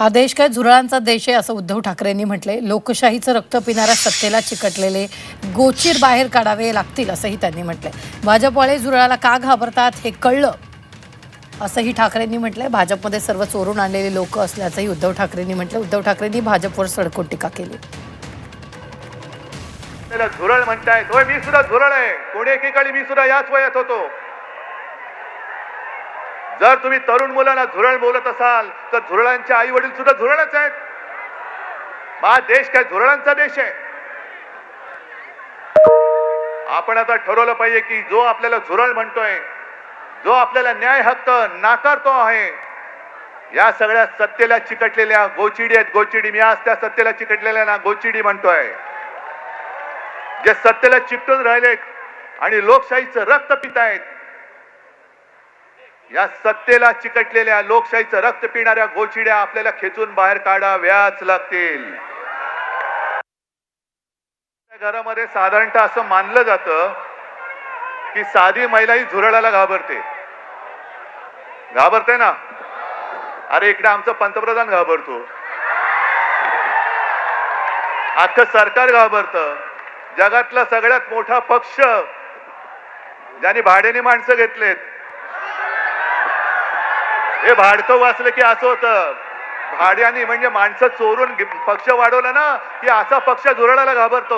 हा देश काय झुरळांचा देश आहे असं उद्धव ठाकरेंनी म्हटले। लोकशाहीचं रक्त पिणाऱ्या सत्तेला चिकटलेले गोचीर बाहेर काढावे लागतील असंही त्यांनी म्हटले। भाजपवाले झुरळाला का घाबरतात हे कळलं असंही ठाकरेंनी म्हटलंय। भाजपमध्ये सर्व चोरून आणलेले लोक असल्याचंही उद्धव ठाकरेंनी म्हटलं। उद्धव ठाकरेंनी भाजपवर सडकोट टीका केली। त्याला झुरळ म्हणतायत, होय मी सुद्धा झुरळ आहे। कोणी एकेकाळी मी सुद्धा याच वयात होतो। जर तुम्ही तरुण मुलांना झुरळ बोलत असाल तर झुरळांचे आई वडील सुद्धा झुरळच आहेत। हा देश काय झुरळांचा देश आहे? आपण आता ठरवलं पाहिजे की जो आपल्याला झुरळ म्हणतोय, जो आपल्याला न्याय हक्क नाकारतो आहे, या सगळ्या सत्तेला चिकटलेल्या गोचिडी आहेत। गोचिडी, मी आज त्या सत्तेला चिकटलेल्या ना गोचिडी म्हणतोय, जे सत्तेला चिकटून राहिलेत आणि लोकशाहीचं रक्त पितायत। या सत्तेला चिकटलेल्या लोकशाहीचं रक्त पिणाऱ्या गोचिड्या आपल्याला खेचून बाहेर काढाव्याच लागतील। घरामध्ये साधारणतः असं मानलं जातं की साधी महिलाही झुरळाला घाबरते। घाबरते ना? अरे इकडे आमचं पंतप्रधान घाबरतो, अख्खं सरकार घाबरतं। जगातला सगळ्यात मोठा पक्ष ज्यांनी भाड्याने माणसं घेतलेत, हे भाडकं वाचलं की असं होतं, भाड्याने म्हणजे माणसं चोरून पक्ष वाढवला ना की असा पक्ष झुरळाला घाबरतो।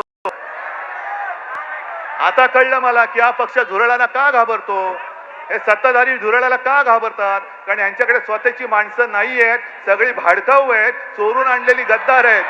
आता कळलं मला की हा पक्ष झुरळाला का घाबरतो। हे सत्ताधारी झुरळाला का घाबरतात? कारण यांच्याकडे स्वतःची माणसं नाही आहेत, सगळी भाडकाऊ आहेत, चोरून आणलेली गद्दार आहेत।